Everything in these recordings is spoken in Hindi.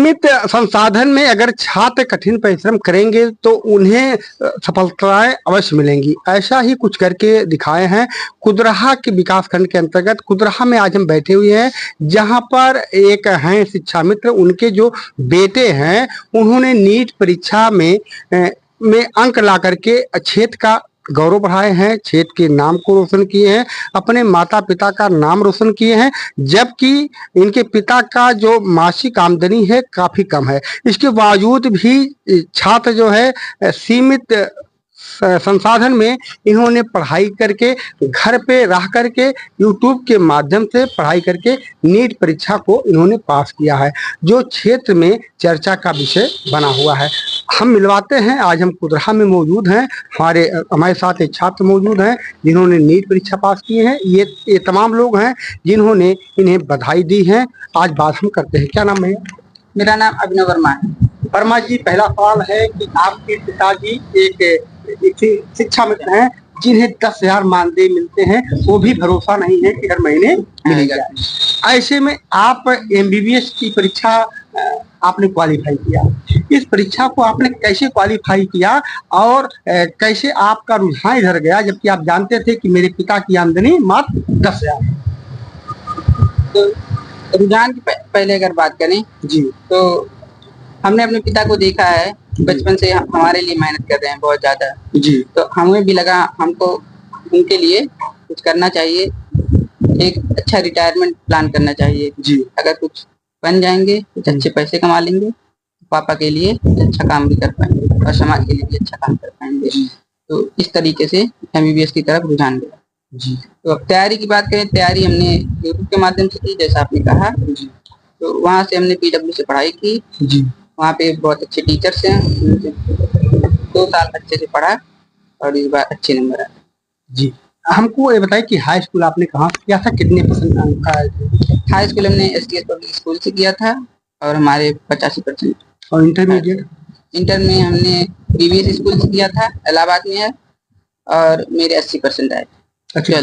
सीमित संसाधन में अगर छात्र कठिन परिश्रम करेंगे तो उन्हें सफलताएं अवश्य मिलेंगी। ऐसा ही कुछ करके दिखाए हैं। कुदराहा के विकास खंड के अंतर्गत कुदराहा में आज हम बैठे हुए हैं, जहां पर एक हैं शिक्षा मित्र। उनके जो बेटे हैं उन्होंने नीट परीक्षा में अंक ला करके क्षेत्र का गौरव बढ़ाए हैं, क्षेत्र के नाम को रोशन किए हैं, अपने माता पिता का नाम रोशन किए हैं। जबकि इनके पिता का जो मासिक आमदनी है काफी कम है। इसके बावजूद भी छात्र जो है सीमित संसाधन में इन्होंने पढ़ाई करके घर पे रह करके यूट्यूब के माध्यम से पढ़ाई करके नीट परीक्षा को इन्होंने पास किया है, जो क्षेत्र में चर्चा का विषय बना हुआ है। हम मिलवाते हैं, आज हम कुदराहा में मौजूद हैं। हमारे साथ एक छात्र मौजूद हैं जिन्होंने नीट परीक्षा पास की है। ये तमाम लोग हैं जिन्होंने इन्हें बधाई दी है। आज बात हम करते हैं। क्या नाम है? मेरा नाम अभिनव वर्मा है। वर्मा जी, पहला सवाल है कि आपके पिताजी एक शिक्षा मित्र हैं जिन्हें 10,000 मानदेय मिलते हैं, वो भी भरोसा नहीं है कि हर महीने मिलेगा। ऐसे में आप एमबीबीएस की परीक्षा आपने क्वालिफाई किया। इस परीक्षा को आपने कैसे क्वालिफाई किया और कैसे आपका रुझान इधर गया, जबकि आप जानते थे कि मेरे पिता की आमदनी मात्र 10,000 है? तो रुझान की पहले अगर बात करें जी, तो हमने अपने पिता को देखा है, बचपन से हमारे लिए मेहनत कर रहे हैं बहुत ज्यादा जी। तो हमें भी लगा हमको उनके लिए कुछ करना चाहिए, एक अच्छा रिटायरमेंट प्लान करना चाहिए जी। अगर कुछ बन जाएंगे, कुछ अच्छे पैसे कमा लेंगे, पापा के लिए अच्छा काम भी कर पाएंगे और समाज के लिए भी अच्छा काम कर पाएंगे। तो इस तरीके से एमबीबीएस की तरफ रुझान गया जी। तो अब तैयारी की बात करें, तैयारी हमने यूट्यूब के माध्यम से की, जैसा आपने कहा जी। तो वहाँ से हमने पीडब्ल्यू से पढ़ाई की जी। वहाँ पे बहुत अच्छे टीचर्स हैं, 2 साल अच्छे से पढ़ा और इस बार अच्छे नंबर आए। जी, हमको ये बताइए कि हाई स्कूल आपने कहाँ से किया था, कितने % अंक आए थे? हाई स्कूल हमने एसटीएस पब्लिक स्कूल से किया था और हमारे 85%। और इंटरमीडिएट? इंटर में हमने बीबीएस स्कूल से किया था, इलाहाबाद में है, और मेरे 80% आए। अच्छा,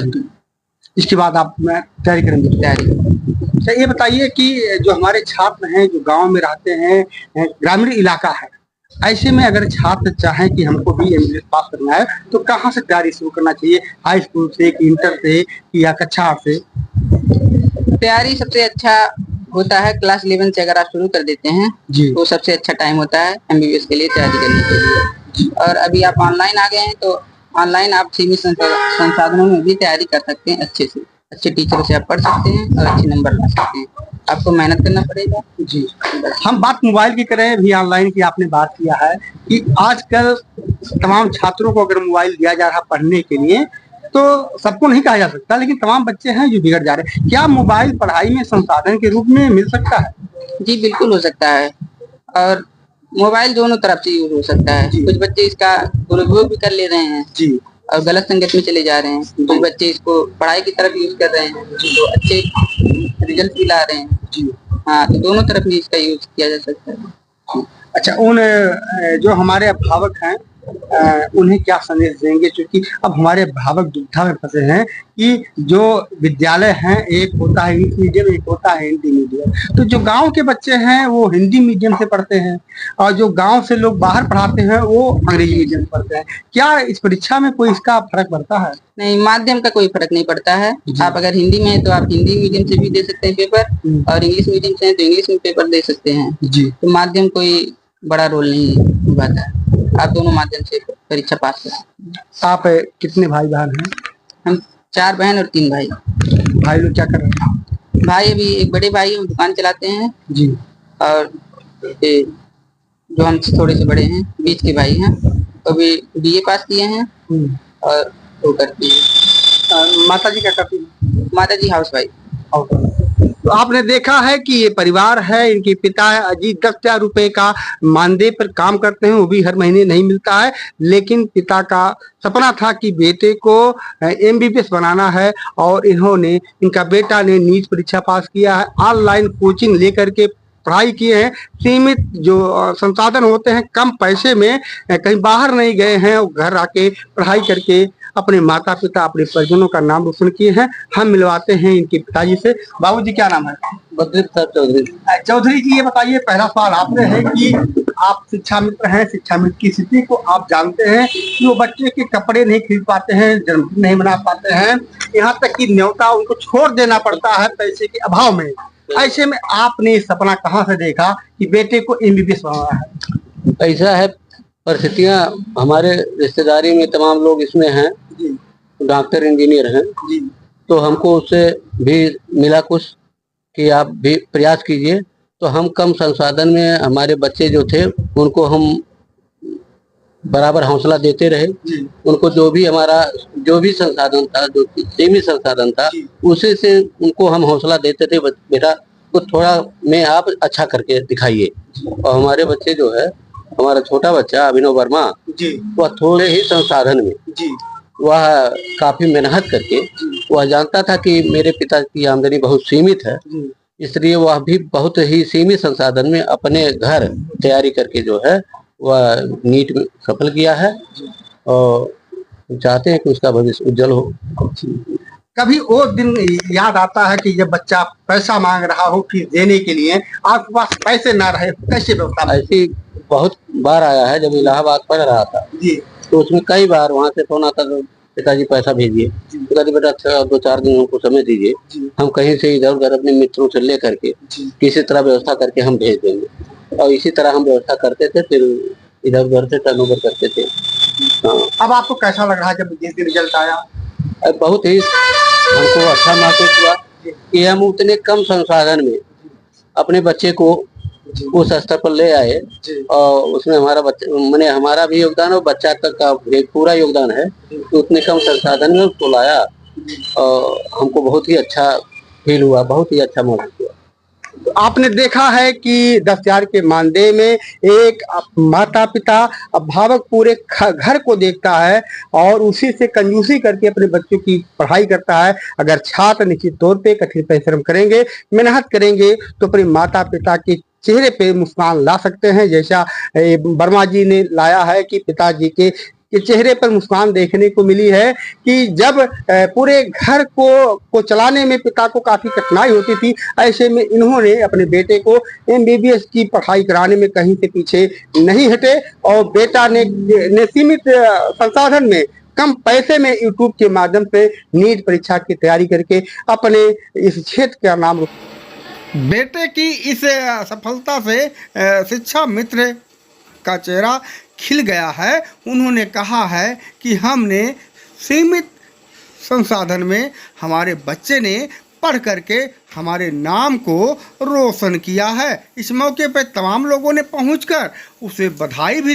इसके बाद आप मैं तैयारी करेंगे? तैयारी। अच्छा, ये बताइए कि जो हमारे छात्र हैं जो गांव में रहते हैं, ग्रामीण इलाका है, ऐसे में अगर छात्र चाहें कि हमको भी एमबीबीएस पास करना है तो कहाँ से तैयारी शुरू करना चाहिए? हाई स्कूल से कि इंटर से या कक्षा 8 से? तैयारी सबसे अच्छा होता है क्लास 11 से अगर आप शुरू कर देते हैं जी, तो सबसे अच्छा टाइम होता है एमबीबीएस के लिए तैयारी करने के लिए। और अभी आप ऑनलाइन आ गए हैं तो ऑनलाइन आप सीमित संसाधनों में भी तैयारी कर सकते हैं, अच्छे से अच्छे टीचरों से आप पढ़ सकते हैं और अच्छे नंबर ला सकते हैं। आपको मेहनत करना पड़ेगा। जी। हम बात मोबाइल की करें, भी ऑनलाइन की आपने बात किया है कि आजकल तमाम छात्रों को अगर मोबाइल दिया जा रहा पढ़ने के लिए, तो सबको नहीं कहा जा सकता, लेकिन तमाम बच्चे हैं जो बिगड़ जा रहे हैं। क्या मोबाइल पढ़ाई में संसाधन के रूप में मिल सकता है? जी बिल्कुल हो सकता है, और मोबाइल दोनों तरफ से यूज हो सकता है। कुछ बच्चे इसका दुरुपयोग भी कर ले रहे हैं जी, और गलत संगत में चले जा रहे हैं। कुछ बच्चे इसको पढ़ाई की तरफ यूज कर रहे हैं तो अच्छे रिजल्ट भी ला रहे हैं। जी। हाँ, तो दोनों तरफ भी इसका यूज किया जा सकता है। अच्छा, उन जो हमारे अभिभावक हैं उन्हें क्या संदेश देंगे, क्योंकि अब हमारे अभिभावक दुविधा में फंसे हैं कि जो विद्यालय हैं एक होता है इंग्लिश मीडियम, एक होता है हिंदी मीडियम। तो जो गांव के बच्चे हैं वो हिंदी मीडियम से पढ़ते हैं और जो गांव से लोग बाहर पढ़ाते हैं वो अंग्रेजी मीडियम से पढ़ते हैं। क्या इस परीक्षा में कोई इसका फर्क पड़ता है? नहीं, माध्यम का कोई फर्क नहीं पड़ता है। आप अगर हिंदी में है तो आप हिंदी मीडियम से भी दे सकते हैं पेपर, और इंग्लिश मीडियम से है तो इंग्लिश में पेपर दे सकते हैं। जी। तो माध्यम कोई बड़ा रोल नहीं निभाता है, आप दोनों माध्यम से परीक्षा पास कर। आप कितने भाई बहन हैं? हम 4 बहन और 3 भाई। भाई लोग क्या कर रहे हैं? भाई अभी एक बड़े भाई हैं, दुकान चलाते हैं। जी। और जो हमसे थोड़े से बड़े हैं बीच के भाई हैं, तो अभी बीए पास किए हैं और वो करती है। माता जी क्या करती है? माता जी हाउस वाइफ। तो आपने देखा है कि ये परिवार है, इनके पिता है अजीत 10,000 रुपए का मानदेय पर काम करते हैं, वो भी हर महीने नहीं मिलता है। लेकिन पिता का सपना था कि बेटे को एमबीबीएस बनाना है और इनका बेटा ने नीट परीक्षा पास किया है, ऑनलाइन कोचिंग लेकर के पढ़ाई किए हैं। सीमित जो संसाधन होते हैं, कम पैसे में, कहीं बाहर नहीं गए हैं, घर आके पढ़ाई करके अपने माता पिता अपने परिजनों का नाम रोशन किए हैं। हम मिलवाते हैं इनके पिताजी से। बाबूजी क्या नाम है? बद्री प्रसाद चौधरी। चौधरी जी, ये बताइए, पहला सवाल आपसे है कि आप शिक्षा मित्र हैं, शिक्षा मित्र की स्थिति को आप जानते हैं कि वो बच्चे के कपड़े नहीं खरीद पाते हैं, जन्मदिन नहीं मना पाते हैं, यहाँ तक कि न्योता उनको छोड़ देना पड़ता है पैसे के अभाव में। ऐसे में आपने ये सपना कहाँ से देखा कि बेटे को एमबीबीएस बनवाना है? ऐसा है, परिस्थितियां हमारे रिश्तेदारी में तमाम लोग इसमें हैं, डॉक्टर इंजीनियर हैं, तो हमको उससे भी मिला कुछ कि आप भी प्रयास कीजिए। तो हम कम संसाधन में हमारे बच्चे जो थे उनको हम बराबर हौसला देते रहे। उनको जो भी संसाधन था, जो सीमित संसाधन था, उसी से उनको हम हौसला देते थे, बेटा कुछ थोड़ा में आप अच्छा करके दिखाइए। और हमारे बच्चे जो है, हमारा छोटा बच्चा अभिनव वर्मा, वह थोड़े ही संसाधन में वह काफी मेहनत करके, वह जानता था कि मेरे पिता की आमदनी बहुत सीमित है, इसलिए वह भी बहुत ही सीमित संसाधन में अपने घर तैयारी करके जो है वह नीट में सफल किया है और चाहते हैं कि उसका भविष्य उज्जवल हो। कभी वो दिन याद आता है कि जब बच्चा पैसा मांग रहा हो फीस देने के लिए, आपके पास पैसे ना रहे, कैसे व्यवस्था? ऐसी बहुत बार आया है। जब इलाहाबाद पढ़ रहा था तो उसमें कई बार वहाँ से फोन आता था, पिताजी पैसा भेजिए। पिताजी बेटा 2-4 दिन हमको समय दीजिए, हम कहीं से इधर उधर अपने मित्रों से ले करके किसी तरह व्यवस्था करके हम भेज देंगे। और इसी तरह हम व्यवस्था करते थे, फिर इधर उधर से टर्नओवर करते थे। अब आपको कैसा लग रहा है जब जिस दिन रिजल्ट आया? बहुत ही हमको अच्छा महसूस हुआ कि हम उतने कम संसाधन में अपने बच्चे को उस स्तर पर ले आए और उसमें हमारा भी योगदान और बच्चा तक का एक पूरा योगदान है। तो उतने कम संसाधन में उसको लाया और हमको बहुत ही अच्छा फील हुआ, बहुत ही अच्छा महसूस हुआ। तो आपने देखा है कि 10,000 के मानदेय में एक माता पिता अभिभावक पूरे घर को देखता है और उसी से कंजूसी करके अपने बच्चों की पढ़ाई करता है। अगर छात्र निश्चित तौर पे कठिन परिश्रम करेंगे, मेहनत करेंगे, तो अपने माता पिता के चेहरे पे मुस्कान ला सकते हैं, जैसा वर्मा जी ने लाया है कि पिताजी के चेहरे पर मुस्कान देखने को मिली है कि जब पूरे घर को चलाने में पिता को काफी कठिनाई होती थी, ऐसे में इन्होंने अपने बेटे को एमबीबीएस की पढ़ाई कराने में कहीं से पीछे नहीं हटे और बेटा ने सीमित संसाधन में, कम पैसे में यूट्यूब के माध्यम से नीट परीक्षा की तैयारी करके अपने इस क्षेत्र का नाम। बेटे की इस सफलता से शिक्षा मित्र का चेहरा खिल गया है। उन्होंने कहा है कि हमने सीमित संसाधन में हमारे बच्चे ने पढ़ करके हमारे नाम को रोशन किया है। इस मौके पर तमाम लोगों ने पहुंचकर उसे बधाई भी